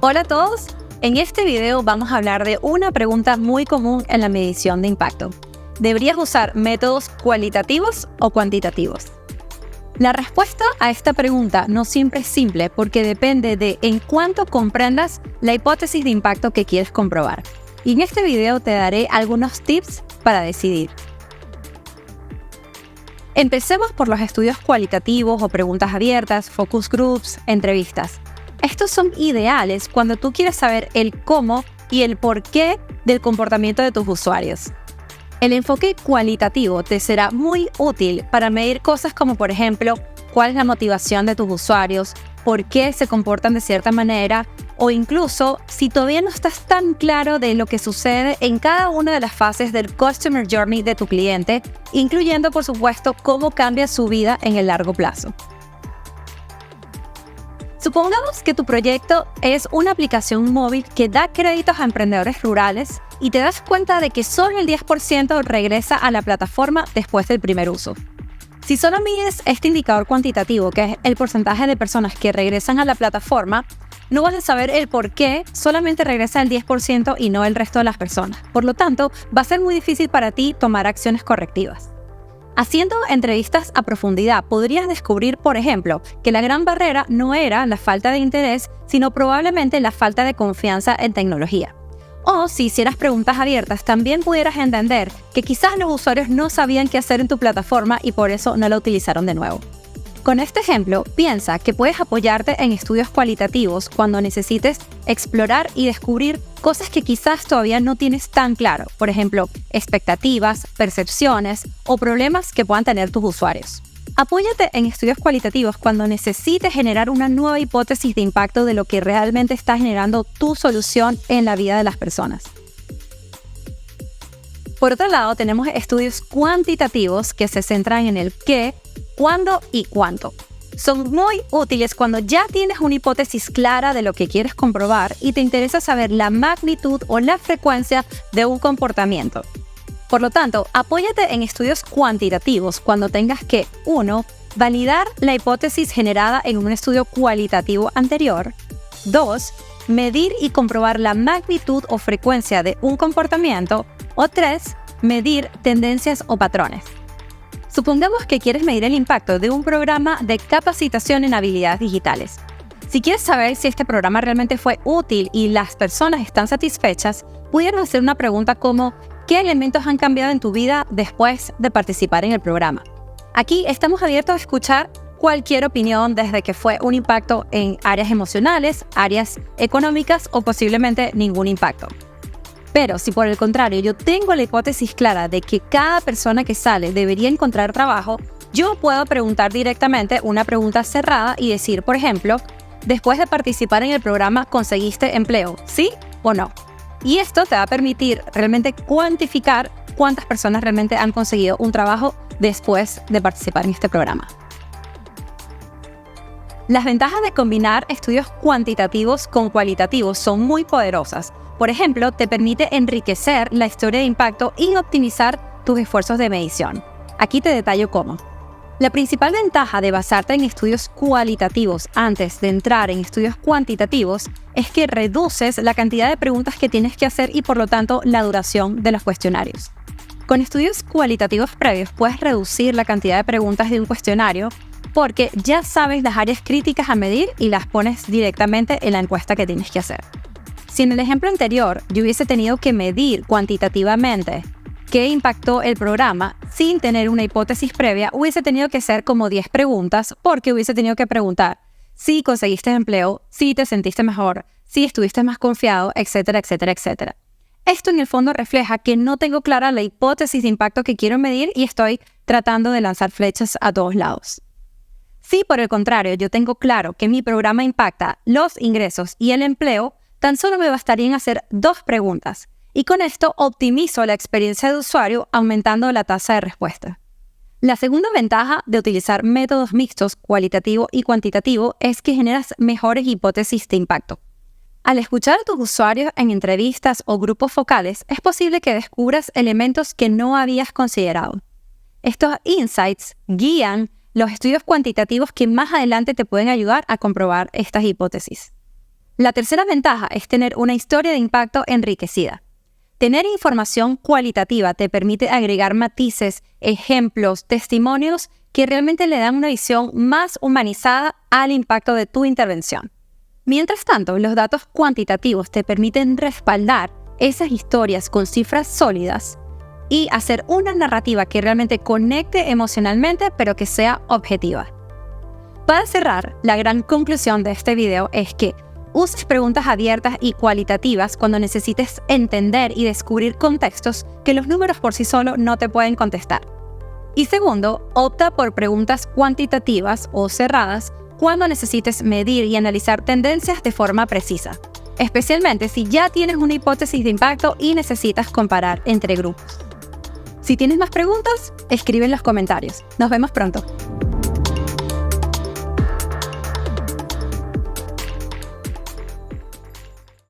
Hola a todos, en este video vamos a hablar de una pregunta muy común en la medición de impacto. ¿Deberías usar métodos cualitativos o cuantitativos? La respuesta a esta pregunta no siempre es simple porque depende de en cuánto comprendas la hipótesis de impacto que quieres comprobar. Y en este video te daré algunos tips para decidir. Empecemos por los estudios cualitativos o preguntas abiertas, focus groups, entrevistas. Estos son ideales cuando tú quieres saber el cómo y el por qué del comportamiento de tus usuarios. El enfoque cualitativo te será muy útil para medir cosas como, por ejemplo, cuál es la motivación de tus usuarios, por qué se comportan de cierta manera, o incluso si todavía no estás tan claro de lo que sucede en cada una de las fases del Customer Journey de tu cliente, incluyendo, por supuesto, cómo cambia su vida en el largo plazo. Supongamos que tu proyecto es una aplicación móvil que da créditos a emprendedores rurales y te das cuenta de que solo el 10% regresa a la plataforma después del primer uso. Si solo mides este indicador cuantitativo, que es el porcentaje de personas que regresan a la plataforma, no vas a saber el por qué solamente regresa el 10% y no el resto de las personas. Por lo tanto, va a ser muy difícil para ti tomar acciones correctivas. Haciendo entrevistas a profundidad, podrías descubrir, por ejemplo, que la gran barrera no era la falta de interés, sino probablemente la falta de confianza en tecnología. O si hicieras preguntas abiertas, también pudieras entender que quizás los usuarios no sabían qué hacer en tu plataforma y por eso no la utilizaron de nuevo. Con este ejemplo, piensa que puedes apoyarte en estudios cualitativos cuando necesites explorar y descubrir cosas que quizás todavía no tienes tan claro, por ejemplo, expectativas, percepciones o problemas que puedan tener tus usuarios. Apóyate en estudios cualitativos cuando necesites generar una nueva hipótesis de impacto de lo que realmente está generando tu solución en la vida de las personas. Por otro lado, tenemos estudios cuantitativos que se centran en el qué, cuándo y cuánto. Son muy útiles cuando ya tienes una hipótesis clara de lo que quieres comprobar y te interesa saber la magnitud o la frecuencia de un comportamiento. Por lo tanto, apóyate en estudios cuantitativos cuando tengas que 1. Validar la hipótesis generada en un estudio cualitativo anterior. 2. Medir y comprobar la magnitud o frecuencia de un comportamiento. O 3. Medir tendencias o patrones. Supongamos que quieres medir el impacto de un programa de capacitación en habilidades digitales. Si quieres saber si este programa realmente fue útil y las personas están satisfechas, pudieras hacer una pregunta como ¿qué elementos han cambiado en tu vida después de participar en el programa? Aquí estamos abiertos a escuchar cualquier opinión, desde que fue un impacto en áreas emocionales, áreas económicas o posiblemente ningún impacto. Pero si por el contrario yo tengo la hipótesis clara de que cada persona que sale debería encontrar trabajo, yo puedo preguntar directamente una pregunta cerrada y decir, por ejemplo, después de participar en el programa, ¿conseguiste empleo? ¿Sí o no? Y esto te va a permitir realmente cuantificar cuántas personas realmente han conseguido un trabajo después de participar en este programa. Las ventajas de combinar estudios cuantitativos con cualitativos son muy poderosas. Por ejemplo, te permite enriquecer la historia de impacto y optimizar tus esfuerzos de medición. Aquí te detallo cómo. La principal ventaja de basarte en estudios cualitativos antes de entrar en estudios cuantitativos es que reduces la cantidad de preguntas que tienes que hacer y por lo tanto la duración de los cuestionarios. Con estudios cualitativos previos puedes reducir la cantidad de preguntas de un cuestionario porque ya sabes las áreas críticas a medir y las pones directamente en la encuesta que tienes que hacer. Si en el ejemplo anterior yo hubiese tenido que medir cuantitativamente qué impactó el programa sin tener una hipótesis previa, hubiese tenido que hacer como 10 preguntas porque hubiese tenido que preguntar si conseguiste empleo, si te sentiste mejor, si estuviste más confiado, etcétera, etcétera, etcétera. Esto en el fondo refleja que no tengo clara la hipótesis de impacto que quiero medir y estoy tratando de lanzar flechas a todos lados. Si por el contrario yo tengo claro que mi programa impacta los ingresos y el empleo, tan solo me bastarían hacer 2 preguntas y con esto optimizo la experiencia de usuario aumentando la tasa de respuesta. La segunda ventaja de utilizar métodos mixtos cualitativo y cuantitativo es que generas mejores hipótesis de impacto. Al escuchar a tus usuarios en entrevistas o grupos focales, es posible que descubras elementos que no habías considerado. Estos insights guían los estudios cuantitativos que más adelante te pueden ayudar a comprobar estas hipótesis. La tercera ventaja es tener una historia de impacto enriquecida. Tener información cualitativa te permite agregar matices, ejemplos, testimonios que realmente le dan una visión más humanizada al impacto de tu intervención. Mientras tanto, los datos cuantitativos te permiten respaldar esas historias con cifras sólidas y hacer una narrativa que realmente conecte emocionalmente, pero que sea objetiva. Para cerrar, la gran conclusión de este video es que uses preguntas abiertas y cualitativas cuando necesites entender y descubrir contextos que los números por sí solos no te pueden contestar. Y segundo, opta por preguntas cuantitativas o cerradas cuando necesites medir y analizar tendencias de forma precisa, especialmente si ya tienes una hipótesis de impacto y necesitas comparar entre grupos. Si tienes más preguntas, escribe en los comentarios. Nos vemos pronto.